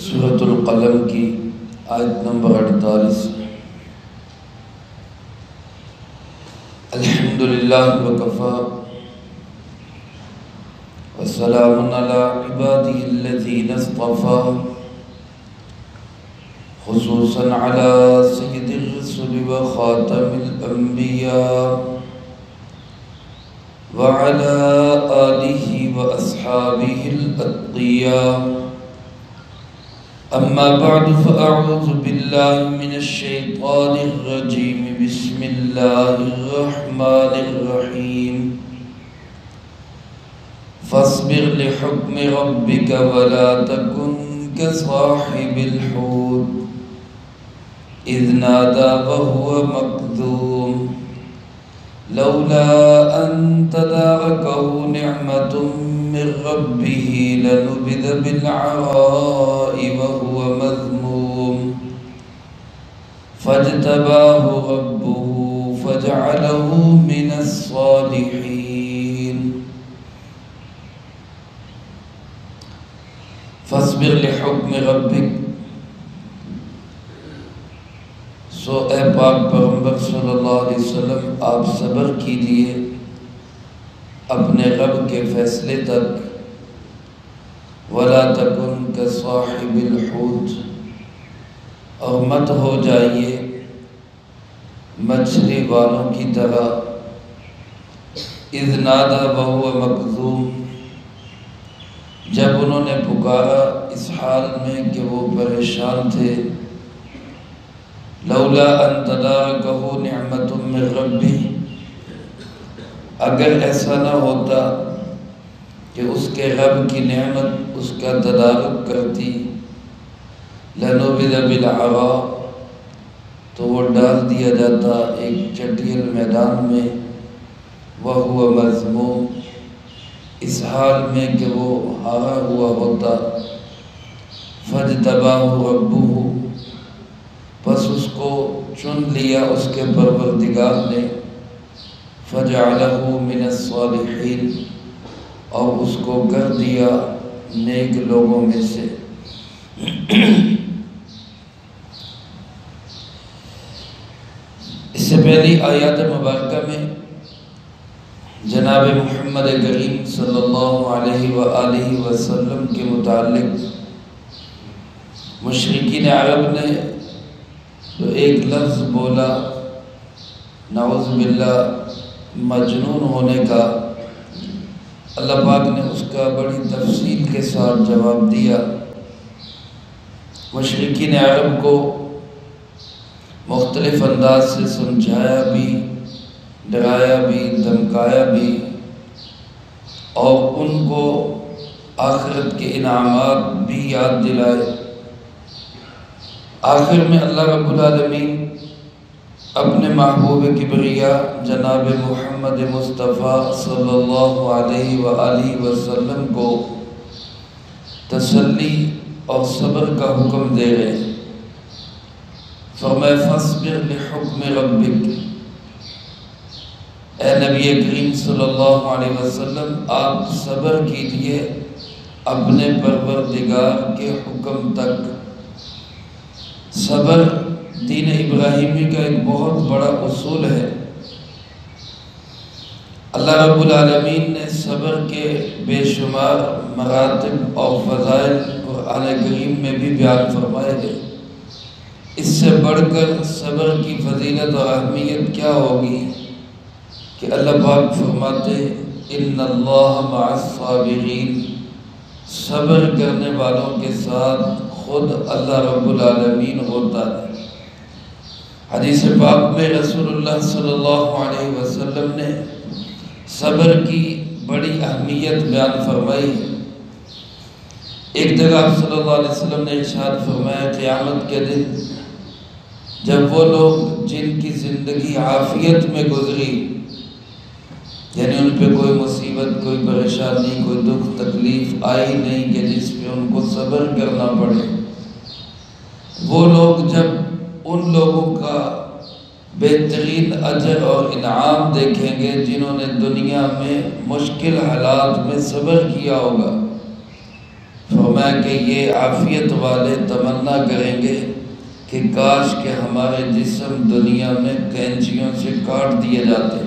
سورۃ القلم کی آیت نمبر 48۔ الحمدللہ وکفی وسلام علی عبادہ الذین اصطفی، خصوصاً علی سید الرسل وخاتم الانبیاء وعلی آلہ واصحابہ الاتقیاء۔ اما بعد فاعوذ باللہ من الشیطان الرجیم، بسم اللہ الرحمن الرحیم۔ فاصبر لحکم ربک ولا تکن كصاحب الحوت اذ نادى وهو مكظوم لولا ان تداركه نعمة من ربه لنبذ بالعراء وهو مذموم فاجتباه ربه فجعله من الصالحين۔ فاصبر لحکم ربک، سو اے پاک پیغمبر صلی اللہ علیہ وسلم آپ صبر کیجئے اپنے رب کے فیصلے تک، ولا تکن کصاحب الحوت، اور مت ہو جائیے مچھلی والوں کی طرح، اذ نادى وهو مکظوم، جب انہوں نے پکارا اس حال میں کہ وہ پریشان تھے، لولا ان تدارکہ نعمت من ربہ، اگر ایسا نہ ہوتا کہ اس کے رب کی نعمت اس کا تدارک کرتی، لنبذ بالعراء، تو وہ ڈال دیا جاتا ایک چٹیل میدان میں، وہو مذموم، اس حال میں کہ وہ ہارا ہوا ہوتا، فاجتباہ ربہ، پس اس کو چن لیا اس کے پروردگار نے، فجعلہ من الصالحین، اور اس کو کر دیا نیک لوگوں میں سے۔ اس سے پہلی آیات مبارکہ میں جناب محمد کریم صلی اللہ علیہ وآلہ وسلم کے متعلق مشرکین عرب نے جو ایک لفظ بولا، نعوذ باللہ، مجنون ہونے کا، اللہ پاک نے اس کا بڑی تفصیل کے ساتھ جواب دیا۔ مشرکین عرب کو مختلف انداز سے سمجھایا بھی، ڈرایا بھی، دھمکایا بھی، اور ان کو آخرت کے انعامات بھی یاد دلائے۔ آخر میں اللہ رب العالمین اپنے محبوب کبریا جناب محمد مصطفیٰ صلی اللہ علیہ وآلہ وسلم کو تسلی اور صبر کا حکم دے رہے ہیں۔ فرمائے فاصبر لحکم ربک، اے نبی کریم صلی اللہ علیہ وسلم آپ صبر کیجئے اپنے پروردگار کے حکم تک۔ صبر دین ابراہیمی کا ایک بہت بڑا اصول ہے۔ اللہ رب العالمین نے صبر کے بے شمار مراتب اور فضائل قرآن کریم میں بھی بیان فرمائے گئے۔ اس سے بڑھ کر صبر کی فضیلت اور اہمیت کیا ہوگی کہ اللہ پاک فرماتے ان اللہ مع الصابرین، صبر کرنے والوں کے ساتھ خود اللہ رب العالمین ہوتا ہے۔ حدیث پاک میں رسول اللہ صلی اللہ علیہ وسلم نے صبر کی بڑی اہمیت بیان فرمائی۔ ایک جگہ صلی اللہ علیہ وسلم نے ارشاد فرمایا، قیامت کے دن جب وہ لوگ جن کی زندگی عافیت میں گزری، یعنی ان پہ کوئی مصیبت، کوئی پریشانی، کوئی دکھ تکلیف آئی نہیں کہ جس پہ ان کو صبر کرنا پڑے، وہ لوگ جب ان لوگوں کا بہترین اجر اور انعام دیکھیں گے جنہوں نے دنیا میں مشکل حالات میں صبر کیا ہوگا، فرمایا کہ یہ عافیت والے تمنا کریں گے کہ کاش کہ ہمارے جسم دنیا میں کینچیوں سے کاٹ دیے جاتے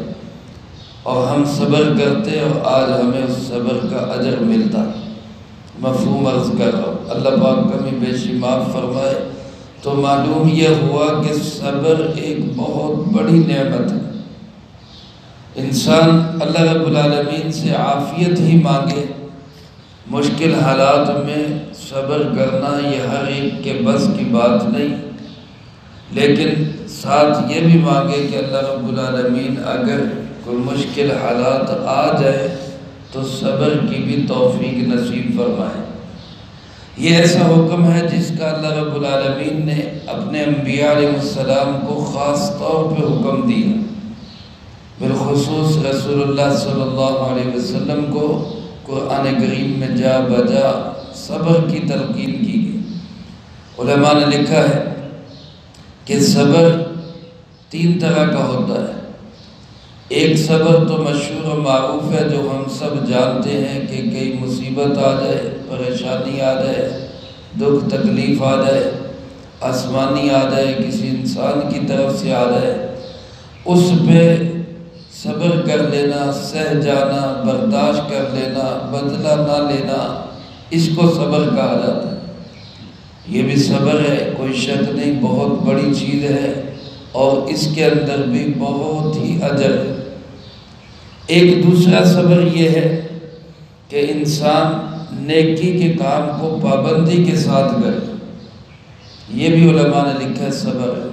اور ہم صبر کرتے اور آج ہمیں اس صبر کا اجر ملتا۔ مفہوم عرض کر رہا ہوں، اللہ پاک کمی بیشی معاف فرمائے۔ تو معلوم یہ ہوا کہ صبر ایک بہت بڑی نعمت ہے۔ انسان اللہ رب العالمین سے عافیت ہی مانگے، مشکل حالات میں صبر کرنا یہ ہر ایک کے بس کی بات نہیں، لیکن ساتھ یہ بھی مانگے کہ اللہ رب العالمین اگر کوئی مشکل حالات آ جائے تو صبر کی بھی توفیق نصیب فرمائے۔ یہ ایسا حکم ہے جس کا اللہ رب العالمین نے اپنے انبیاء علیہ السلام کو خاص طور پہ حکم دیا، بالخصوص رسول اللہ صلی اللہ علیہ وسلم کو قرآن کریم میں جا بجا صبر کی تلقین کی گئی۔ علماء نے لکھا ہے کہ صبر 3 طرح کا ہوتا ہے۔ ایک صبر تو مشہور و معروف ہے جو ہم سب جانتے ہیں کہ کئی مصیبت آ جائے، پریشانی آ جائے، دکھ تکلیف آ جائے، آسمانی آ جائے، کسی انسان کی طرف سے آ جائے، اس پہ صبر کر لینا، سہ جانا، برداشت کر لینا، بدلہ نہ لینا، اس کو صبر کہا جاتا ہے۔ یہ بھی صبر ہے، کوئی شک نہیں، بہت بڑی چیز ہے اور اس کے اندر بھی بہت ہی اجر ہے۔ ایک دوسرا صبر یہ ہے کہ انسان نیکی کے کام کو پابندی کے ساتھ کرے، یہ بھی علماء نے لکھا ہے صبر ہے،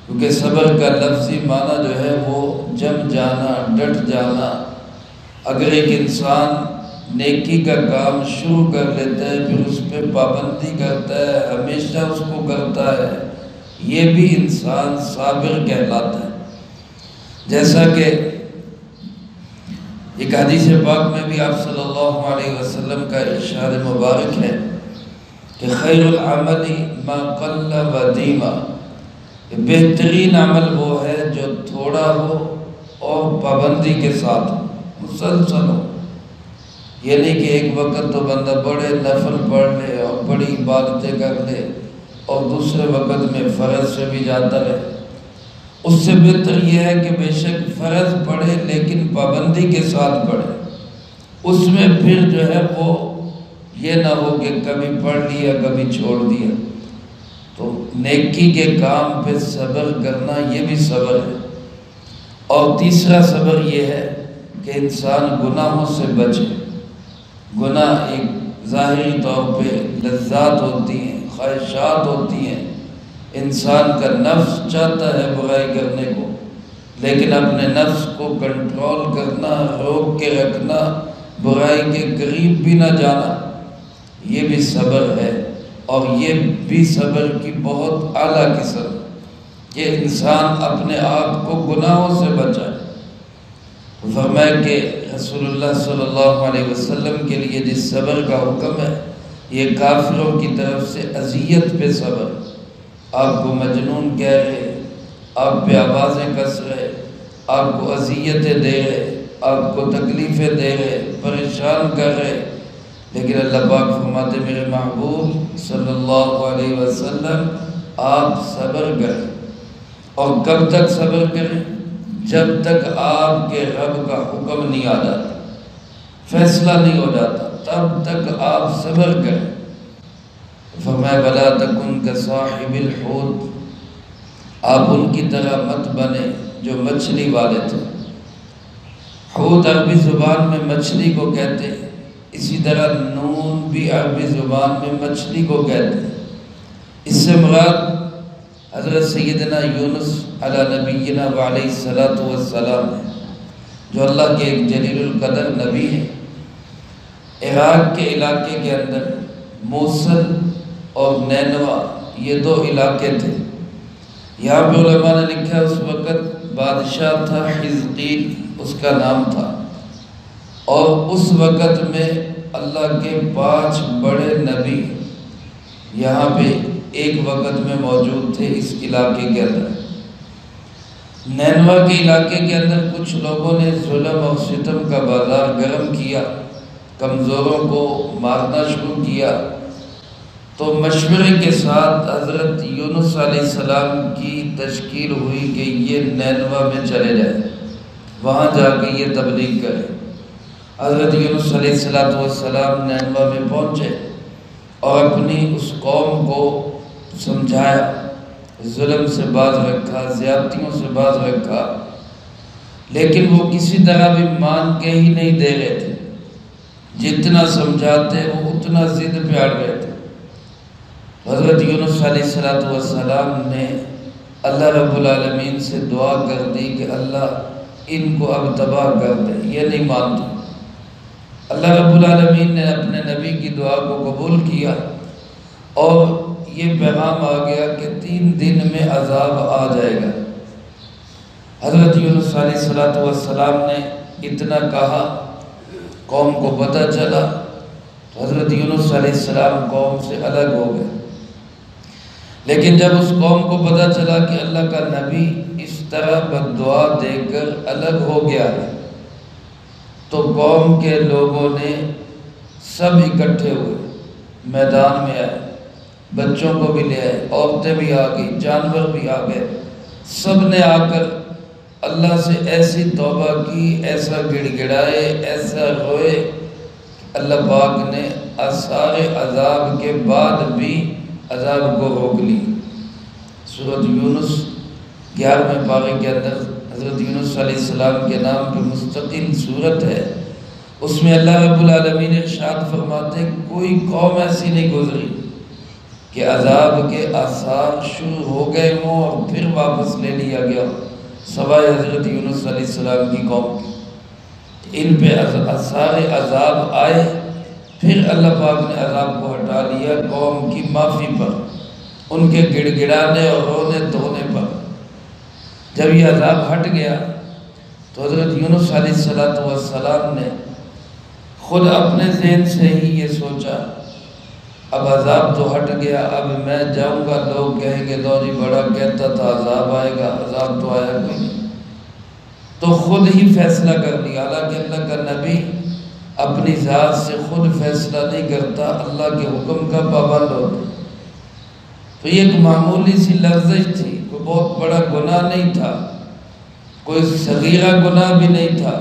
کیونکہ صبر کا لفظی معنی جو ہے وہ جم جانا، ڈٹ جانا۔ اگر ایک انسان نیکی کا کام شروع کر لیتا ہے پھر اس پہ پابندی کرتا ہے، ہمیشہ اس کو کرتا ہے، یہ بھی انسان صابر کہلاتا ہے۔ جیسا کہ ایک حدیث پاک میں بھی آپ صلی اللہ علیہ وسلم کا ارشاد مبارک ہے کہ خیر العمل ما قل و دیما، بہترین عمل وہ ہے جو تھوڑا ہو اور پابندی کے ساتھ مسلسل ہو۔ یہ نہیں کہ ایک وقت تو بندہ بڑے نفل پڑھ لے اور بڑی عبادتیں کر لے اور دوسرے وقت میں فرض سے بھی جاتا رہے۔ اس سے بہتر یہ ہے کہ بے شک فرض پڑھے لیکن پابندی کے ساتھ پڑھے، اس میں پھر جو ہے وہ یہ نہ ہو کہ کبھی پڑھ لیا کبھی چھوڑ دیا۔ تو نیکی کے کام پہ صبر کرنا یہ بھی صبر ہے۔ اور تیسرا صبر یہ ہے کہ انسان گناہوں سے بچے۔ گناہ ایک ظاہری طور پہ لذات ہوتی ہیں، خواہشات ہوتی ہیں، انسان کا نفس چاہتا ہے برائی کرنے کو، لیکن اپنے نفس کو کنٹرول کرنا، روک کے رکھنا، برائی کے قریب بھی نہ جانا، یہ بھی صبر ہے۔ اور یہ بھی صبر کی بہت اعلیٰ قسم ہے کہ انسان اپنے آپ کو گناہوں سے بچائے۔ فرمایا کہ رسول اللہ صلی اللہ علیہ وسلم کے لیے جس صبر کا حکم ہے یہ کافروں کی طرف سے اذیت پہ صبر، آپ کو مجنون کہہ رہے، آپ پہ آوازیں کس رہے، آپ کو اذیتیں دے رہے، آپ کو تکلیفیں دے رہے، پریشان کر رہے، لیکن اللہ پاک فرماتے میرے محبوب صلی اللہ علیہ وسلم آپ صبر کریں۔ اور کب تک صبر کریں؟ جب تک آپ کے رب کا حکم نہیں آ جاتا، فیصلہ نہیں ہو جاتا، تب تک آپ صبر کریں۔ فرمایا بلا تکن کصاحب الحوت، آپ ان کی طرح مت بنے جو مچھلی والے تھے۔ حوت عربی زبان میں مچھلی کو کہتے ہیں، اسی طرح نون بھی عربی زبان میں مچھلی کو کہتے ہیں۔ اس سے مراد حضرت سیدنا یونس علی نبینا وعلیہ الصلاۃ والسلام ہے، جو اللہ کے ایک جلیل القدر نبی ہیں۔ عراق کے علاقے کے اندر موصل اور نینوا یہ 2 علاقے تھے۔ یہاں پہ علماء نے لکھا اس وقت بادشاہ تھا حزقیل، اس کا نام تھا، اور اس وقت میں اللہ کے 5 بڑے نبی یہاں پہ ایک وقت میں موجود تھے اس علاقے کے اندر۔ نینوا کے علاقے کے اندر کچھ لوگوں نے ظلم اور ستم کا بازار گرم کیا کمزوروں کو مارنا شروع کیا، تو مشورے کے ساتھ حضرت یونس علیہ السلام کی تشکیل ہوئی کہ یہ نینوا میں چلے جائیں، وہاں جا کے یہ تبلیغ کریں۔ حضرت یونس علیہ السلام نینوا میں پہنچے اور اپنی اس قوم کو سمجھایا، ظلم سے باز رکھا، زیادتیوں سے باز رکھا، لیکن وہ کسی طرح بھی مان کے ہی نہیں دے رہے تھے۔ جتنا سمجھاتے وہ اتنا ضد پہ اڑ گئے تھے۔ حضرت یونس علیہ السلام نے اللہ رب العالمین سے دعا کر دی کہ اللہ ان کو اب تباہ کر دے، یہ نہیں مانتے۔ اللہ رب العالمین نے اپنے نبی کی دعا کو قبول کیا اور یہ پیغام آ گیا کہ 3 دن میں عذاب آ جائے گا۔ حضرت یونس علیہ السلام نے اتنا کہا، قوم کو پتہ چلا، تو حضرت یونس علیہ السلام قوم سے الگ ہو گئے۔ لیکن جب اس قوم کو پتہ چلا کہ اللہ کا نبی اس طرح بددعا دے کر الگ ہو گیا ہے، تو قوم کے لوگوں نے سب اکٹھے ہوئے، میدان میں آئے، بچوں کو بھی لے آئے، عورتیں بھی آ گئی، جانور بھی آ گئے، سب نے آ کر اللہ سے ایسی توبہ کی، ایسا گڑ گڑائے، ایسا روئے، اللہ پاک نے سارے عذاب کے بعد بھی عذاب کو روک لی۔ سورۃ یونس 11ویں پارے کے اندر حضرت یونس علیہ السلام کے نام پہ مستقل سورت ہے، اس میں اللہ رب العالمین ارشاد فرماتے ہیں کوئی قوم ایسی نہیں گزری کہ عذاب کے آثار شروع ہو گئے ہوں اور پھر واپس لے لیا گیا، سوائے حضرت یونس علیہ السلام کی قوم کی۔ ان پہ سارے عذاب آئے، پھر اللہ پاک نے عذاب کو ہٹا لیا قوم کی معافی پر، ان کے گڑ گڑانے اور رونے دھونے پر۔ جب یہ عذاب ہٹ گیا تو حضرت یونس علیہ السلام نے خود اپنے ذہن سے ہی یہ سوچا، اب عذاب تو ہٹ گیا، اب میں جاؤں گا، لوگ کہیں گے لو جی بڑا کہتا تھا عذاب آئے گا، عذاب تو آیا کوئی نہیں۔ تو خود ہی فیصلہ کر لیا، حالانکہ اللہ کا نبی اپنی ذات سے خود فیصلہ نہیں کرتا، اللہ کے حکم کا پابند ہوتا۔ تو یہ ایک معمولی سی لغزش تھی، کوئی بہت بڑا گناہ نہیں تھا، کوئی صغیرہ گناہ بھی نہیں تھا،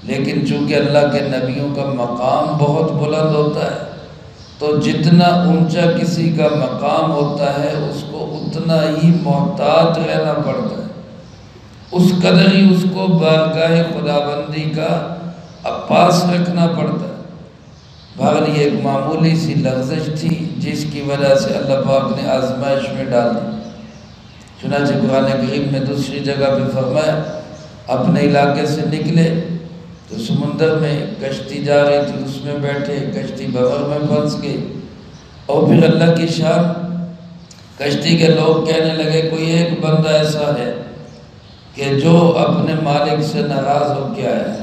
لیکن چونکہ اللہ کے نبیوں کا مقام بہت بلند ہوتا ہے، تو جتنا اونچا کسی کا مقام ہوتا ہے اس کو اتنا ہی محتاط رہنا پڑتا ہے، اس قدر ہی اس کو بارگاہ خداوندی کا پاس رکھنا پڑتا ہے۔ بہرحال یہ ایک معمولی سی لغزش تھی جس کی وجہ سے اللہ پاک نے آزمائش میں ڈال دی۔ چنانچہ قرآن کریم میں دوسری جگہ پہ فرمایا اپنے علاقے سے نکلے تو سمندر میں کشتی جا رہی تھی، اس میں بیٹھے، کشتی بحر میں پھنس گئی، اور پھر اللہ کی شان، کشتی کے لوگ کہنے لگے کوئی ایک بندہ ایسا ہے کہ جو اپنے مالک سے ناراض ہو کے آیا ہے،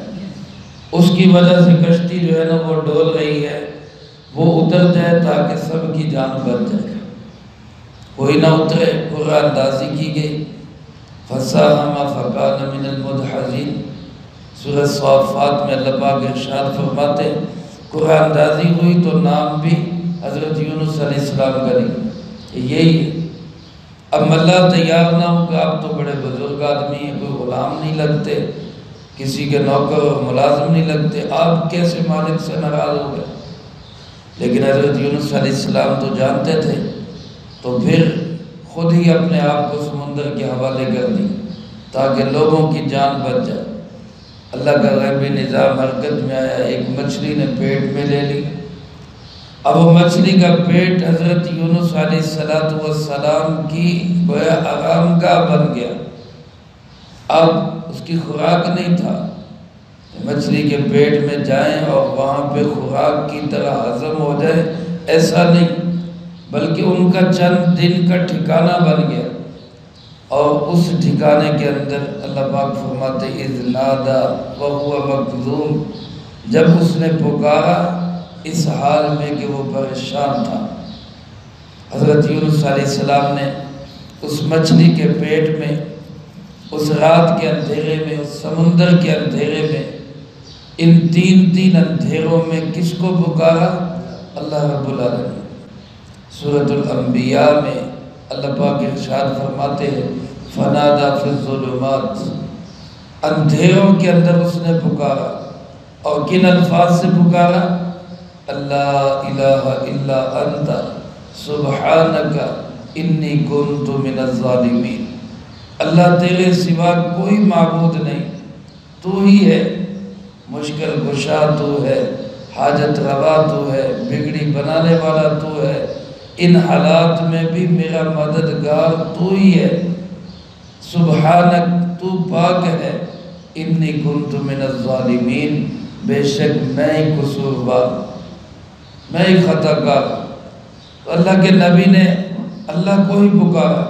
اس کی وجہ سے کشتی جو ہے نا وہ ڈول رہی ہے، وہ اتر جائے تاکہ سب کی جان بچ جائے۔ کوئی نہ اترے، قرآن اندازی کی گئی، فَسَاهَمَ فَكَانَ مِنَ الْمُدْحَضِينَ۔ سورہ صافات میں اللہ پاک ارشاد فرماتے قرآن اندازی ہوئی تو نام بھی حضرت یونس علیہ السلام کا نہیں، یہی ہے۔ اب اللہ تیار نہ ہو کہ آپ تو بڑے بزرگ آدمی ہیں، کوئی غلام نہیں لگتے، کسی کے نوکر اور ملازم نہیں لگتے، آپ کیسے مالک سے ناراض ہو گئے؟ لیکن حضرت یونس علیہ السلام تو جانتے تھے، تو پھر خود ہی اپنے آپ کو سمندر کے حوالے کر دی تاکہ لوگوں کی جان بچ جائے۔ اللہ کا غیبی نظام حرکت میں آیا، ایک مچھلی نے پیٹ میں لے لی، اب وہ مچھلی کا پیٹ حضرت یونس علیہ السلام کی گویا آرام گاہ بن گیا۔ اب اس کی خوراک نہیں تھا، مچھلی کے پیٹ میں جائیں اور وہاں پہ خوراک کی طرح ہضم ہو جائے، ایسا نہیں، بلکہ ان کا چند دن کا ٹھکانہ بن گیا۔ اور اس ٹھکانے کے اندر اللہ پاک فرماتے اذ نادا وهو مکظوم، جب اس نے پکارا اس حال میں کہ وہ پریشان تھا۔ حضرت یونس علیہ السلام نے اس مچھلی کے پیٹ میں، اس رات کے اندھیرے میں، اس سمندر کے اندھیرے میں ان تین اندھیروں میں کس کو پکارا؟ اللہ رب العالمین۔ سورۃ الانبیاء میں اللہ پاک ارشاد فرماتے ہیں فنادى فی الظلمات، اندھیروں کے اندر اس نے پکارا، اور کن الفاظ سے پکارا؟ اللہ الہ الا انت سبحانک انی کنت من الظالمین، اللہ تیرے سوا کوئی معبود نہیں، تو ہی ہے مشکل کشا، تو ہے حاجت روا، تو ہے بگڑی بنانے والا، تو ہے ان حالات میں بھی میرا مددگار تو ہی ہے، سبحانک تو پاک ہے، انی کنت من الظالمین بے شک میں ہی قصوروار، میں ہی خطا کار۔ تو اللہ کے نبی نے اللہ کو ہی پکارا،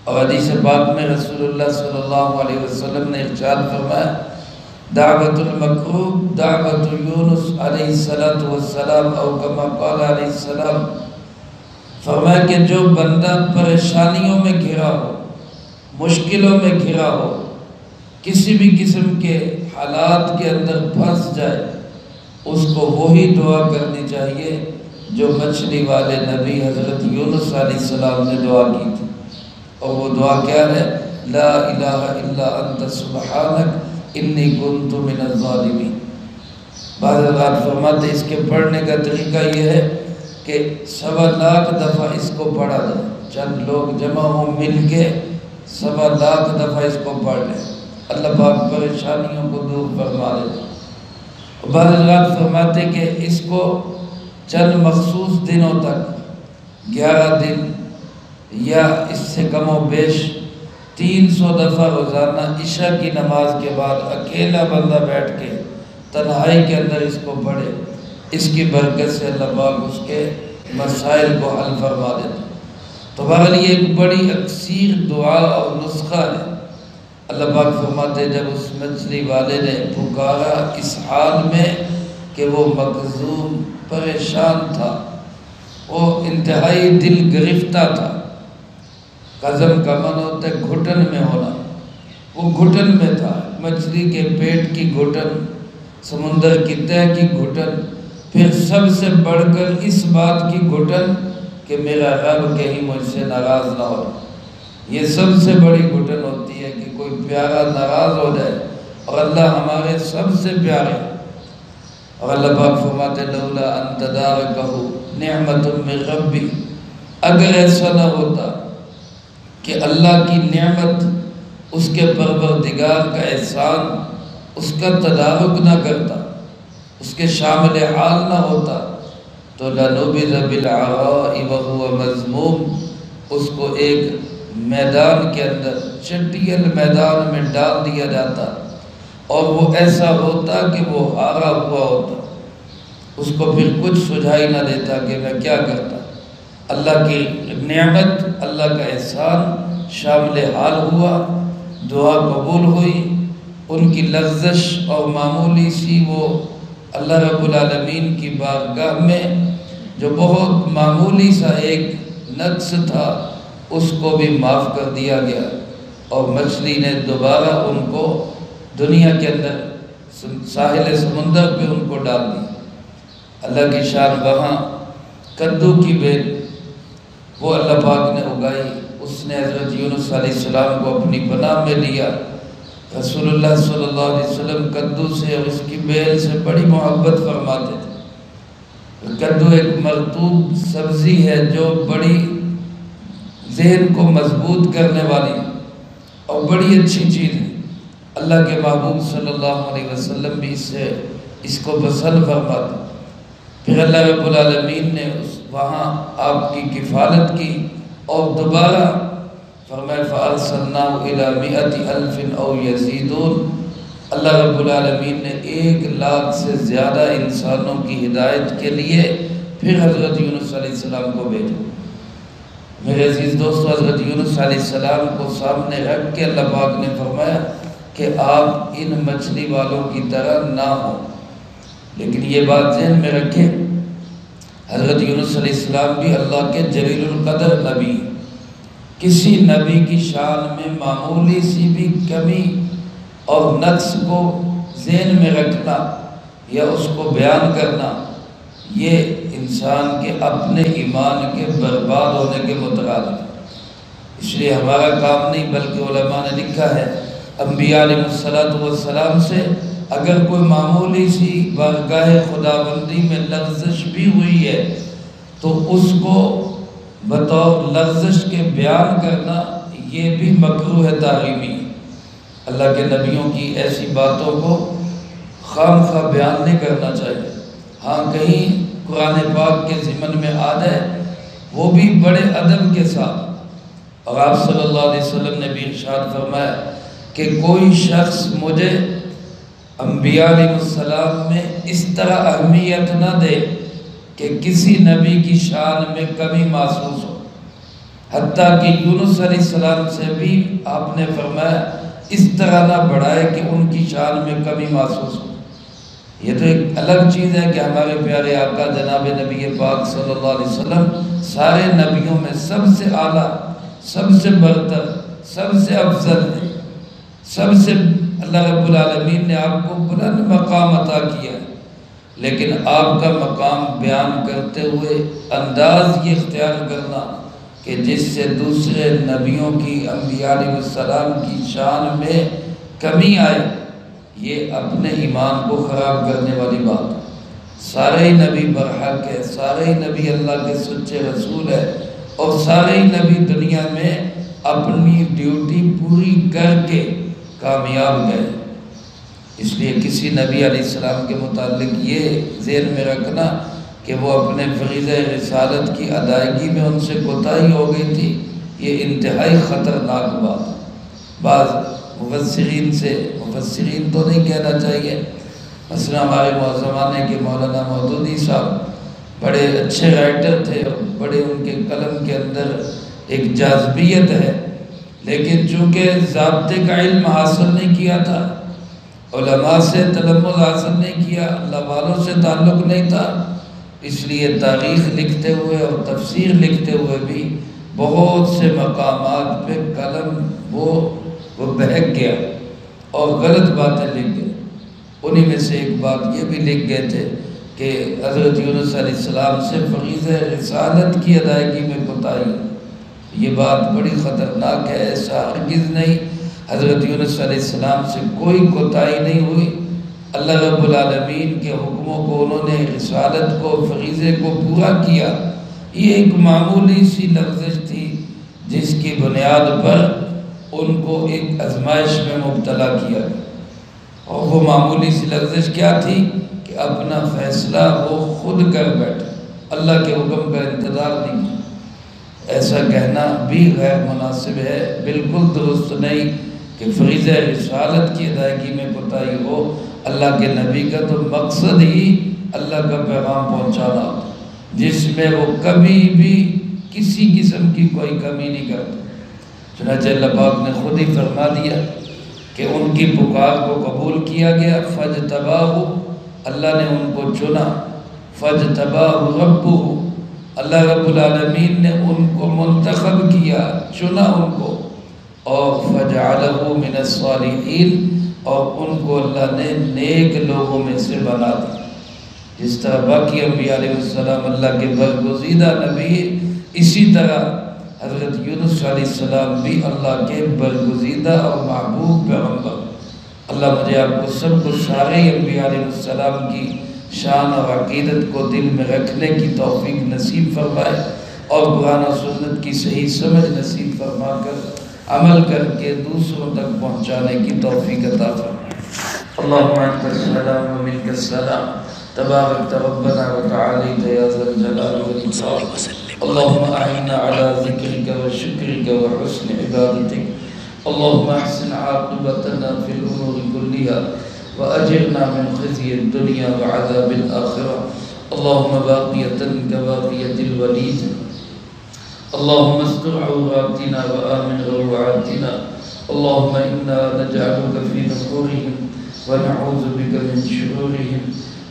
اور حدیث پاک میں رسول اللہ صلی اللہ علیہ وسلم نے ارشاد فرمایا دعوت المکروب دعوت یونس علیہ السلام، او کما قال علیہ السلام، فرمایا کہ جو بندہ پریشانیوں میں گھرا ہو، مشکلوں میں گھرا ہو، کسی بھی قسم کے حالات کے اندر پھنس جائے، اس کو وہی دعا کرنی چاہیے جو مچھلی والے نبی حضرت یونس علیہ السلام نے دعا کی تھی، اور وہ دعا کیا ہے؟ لا الہ الا انت سبحانک انی کنت من الظالمین۔ بعض اوقات فرماتے اس کے پڑھنے کا طریقہ یہ ہے کہ 1.25 لاکھ دفعہ اس کو پڑھا جائے، چند لوگ جمع ہوں مل کے 1.25 لاکھ دفعہ اس کو پڑھ لیں، اللہ پاک پریشانیوں کو دور فرما دے۔ بعض اوقات فرماتے کہ اس کو چند مخصوص دنوں تک 11 دن یا اس سے کم و بیش 300 دفعہ روزانہ عشاء کی نماز کے بعد اکیلا بندہ بیٹھ کے تنہائی کے اندر اس کو پڑھے، اس کی برکت سے اللہ پاک اس کے مسائل کو حل فرما دیتا۔ تو بہرحال یہ ایک بڑی اکثیر دعا اور نسخہ ہے۔ اللہ پاک فرماتے جب اس مچھلی والے نے پکارا اس حال میں کہ وہ مغزوم پریشان تھا، وہ انتہائی دل گرفتہ تھا، قزم کا من ہوتا ہے گھٹن میں ہونا، وہ گھٹن میں تھا، مچھلی کے پیٹ کی گھٹن، سمندر کی تہہ کی گھٹن، پھر سب سے بڑھ کر اس بات کی گھٹن کہ میرا رب کہیں مجھ سے ناراض نہ ہو۔ یہ سب سے بڑی گھٹن ہوتی ہے کہ کوئی پیارا ناراض ہو جائے، اور اللہ ہمارے سب سے پیارے۔ اور اللہ پاک فرماتے لولا ان تدارکہ نعمت من ربی، اگر ایسا نہ ہوتا کہ اللہ کی نعمت، اس کے پروردگار کا احسان اس کا تدارک نہ کرتا، اس کے شامل حال نہ ہوتا، تو لنبذ بالعراء وهو مذموم، اس کو ایک میدان کے اندر چٹیل میدان میں ڈال دیا جاتا، اور وہ ایسا ہوتا کہ وہ ہارا ہوا ہوتا، اس کو پھر کچھ سجھائی نہ دیتا کہ میں کیا کرتا۔ اللہ کی نعمت، اللہ کا احسان شامل حال ہوا، دعا قبول ہوئی، ان کی لغزش اور معمولی سی وہ اللہ رب العالمین کی بارگاہ میں جو بہت معمولی سا ایک نقص تھا اس کو بھی معاف کر دیا گیا، اور مچھلی نے دوبارہ ان کو دنیا کے اندر ساحل سمندر پہ ان کو ڈال دی۔ اللہ کی شان وہاں کدو کی بیل وہ اللہ پاک نے اگائی، اس نے حضرت یونس علیہ السلام کو اپنی پناہ میں لیا۔ رسول اللہ صلی اللہ علیہ وسلم کدو سے اور اس کی بیل سے بڑی محبت فرماتے تھے۔ کدو ایک مرطوب سبزی ہے جو بڑی ذہن کو مضبوط کرنے والی اور بڑی اچھی چیز ہے۔ اللہ کے محبوب صلی اللہ علیہ وسلم بھی اس کو پسند فرماتے۔ پھر اللہ رب العالمین نے وہاں آپ کی کفالت کی، اور دوبارہ فرمایا فَأَرْسَلْنَاهُ إِلَى 100,000 أَوْ يَزِيدُونَ، اللہ رب العالمین نے 1,00,000 سے زیادہ انسانوں کی ہدایت کے لیے پھر حضرت یونس علیہ السلام کو بھیجا۔ میرے عزیز دوستو، حضرت یونس علیہ السلام کو سامنے رکھ کے اللہ پاک نے فرمایا کہ آپ ان مچھلی والوں کی طرح نہ ہوں، لیکن یہ بات ذہن میں رکھیں حضرت یونس علیہ السلام بھی اللہ کے جلیل القدر نبی، کسی نبی کی شان میں معمولی سی بھی کمی اور نقص کو ذہن میں رکھنا یا اس کو بیان کرنا یہ انسان کے اپنے ایمان کے برباد ہونے کے مترادف ہے۔ اس لیے ہمارا کام نہیں، بلکہ علماء نے لکھا ہے انبیاء علیہ السلام سے اگر کوئی معمولی سی بارگاہ خداوندی میں لغزش بھی ہوئی ہے تو اس کو بطور لغزش کے بیان کرنا یہ بھی مکروہ تحریمی ہے۔ اللہ کے نبیوں کی ایسی باتوں کو خام خواہ بیان نہیں کرنا چاہیے۔ ہاں کہیں قرآن پاک کے ضمن میں آ جائے وہ بھی بڑے ادب کے ساتھ، اور آپ صلی اللہ علیہ وسلم نے بھی ارشاد فرمایا کہ کوئی شخص مجھے انبیاء علیہ السلام میں اس طرح اہمیت نہ دے کہ کسی نبی کی شان میں کمی محسوس ہو، حتیٰ کہ یونس علیہ السلام سے بھی آپ نے فرمایا اس طرح نہ بڑھائے کہ ان کی شان میں کمی محسوس ہو۔ یہ تو ایک الگ چیز ہے کہ ہمارے پیارے آقا جناب نبی پاک صلی اللہ علیہ وسلم سارے نبیوں میں سب سے اعلیٰ، سب سے برتر، سب سے افضل ہے، سب سے اللہ رب العالمین نے آپ کو بلند مقام عطا کیا ہے، لیکن آپ کا مقام بیان کرتے ہوئے انداز یہ اختیار کرنا کہ جس سے دوسرے نبیوں کی، انبیاء علیہ السلام کی شان میں کمی آئے، یہ اپنے ایمان کو خراب کرنے والی بات ہے۔ سارے ہی نبی برحق ہے، سارے ہی نبی اللہ کے سچے رسول ہے، اور سارے ہی نبی دنیا میں اپنی ڈیوٹی پوری کر کے کامیاب گئے۔ اس لیے کسی نبی علیہ السلام کے متعلق یہ ذہن میں رکھنا کہ وہ اپنے فریضہ رسالت کی ادائیگی میں ان سے کوتاہی ہو گئی تھی، یہ انتہائی خطرناک بات ہے۔ بعض مفسرین تو نہیں کہنا چاہیے، مثلا ہمارے زمانے کے مولانا مودودی صاحب بڑے اچھے رائٹر تھے، بڑے ان کے قلم کے اندر ایک جاذبیت ہے، لیکن چونکہ ضابطے کا علم حاصل نہیں کیا تھا، علماء سے تلمذ حاصل نہیں کیا، اللہ والوں سے تعلق نہیں تھا، اس لیے تاریخ لکھتے ہوئے اور تفسیر لکھتے ہوئے بھی بہت سے مقامات پہ قلم وہ بہک گیا اور غلط باتیں لکھ گئے۔ انہی میں سے ایک بات یہ بھی لکھ گئے تھے کہ حضرت یونس علیہ السلام سے فریضہ رسالت کی ادائیگی میں کوتاہی، یہ بات بڑی خطرناک ہے، ایسا ہرگز نہیں، حضرت یونس علیہ السلام سے کوئی کوتاہی نہیں ہوئی، اللہ رب العالمین کے حکموں کو انہوں نے، رسالت کو، فریضے کو پورا کیا۔ یہ ایک معمولی سی لغزش تھی جس کی بنیاد پر ان کو ایک آزمائش میں مبتلا کیا گیا، اور وہ معمولی سی لغزش کیا تھی کہ اپنا فیصلہ وہ خود کر بیٹھے، اللہ کے حکم کا انتظار نہیں کیا۔ ایسا کہنا بھی غیر مناسب ہے، بالکل درست نہیں کہ فریضہ رسالت کی ادائیگی میں کوتاہی ہو۔ اللہ کے نبی کا تو مقصد ہی اللہ کا پیغام پہنچانا ہوتا، جس میں وہ کبھی بھی کسی قسم کی کوئی کمی نہیں کرتے۔ چنانچہ اللہ پاک نے خود ہی فرما دیا کہ ان کی پکار کو قبول کیا گیا، فَاجْتَبَاهُ، اللہ نے ان کو چنا، فَاجْتَبَاهُ رَبُّهُ، اللہ رب العالمین نے ان کو منتخب کیا، چنا ان کو، اور فَجَعَلَهُ مِنَ الصَّالِحِينَ، اور ان کو اللہ نے نیک لوگوں میں سے بنا دیا۔ جس طرح باقی انبیاء علیہ السلام اللہ کے برگزیدہ نبی، اسی طرح حضرت یونس علیہ السلام بھی اللہ کے برگزیدہ اور محبوب پیغمبر۔ اللہ مجھے آپ کو سب کو سارے انبیاء علیہ السلام کی شان اور عقیدت کو دل میں رکھنے کی توفیق نصیب فرمائے، اور قرآن و سنت کی صحیح سمجھ نصیب فرما کر عمل کر کے دوسروں تک پہنچانے کی توفیق عطا فرمائے۔ اللہم انت السلام و منک السلام، تبارک ربنا و تعالیت یا ذا الجلال والاکرام۔ اللهم أعنا على ذكرك وشكرك وحسن عبادتك، اللهم احسن عاقبتنا في الأمور كلها وأجرنا من خزي الدنيا وعذاب الآخرة، اللهم باقية كباقية الوليد، اللهم استر عوراتنا وآمن روعاتنا، اللهم إنا نجعلك في نحورهم ونعوذ بك من شرورهم،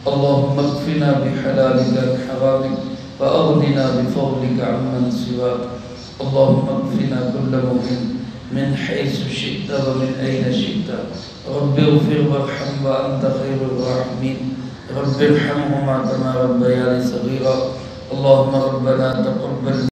اللهم اكفنا بحلالك عن حرامك وأغننا بفضلك عمن سواك، اللهم اكفنا كل مهم من حيث شئت ومن أين شئت. رب اغفر وارحم وأنت خير الراحمين. رب ارحمهما كما ربياني صغيرا. اللهم ربنا تقبل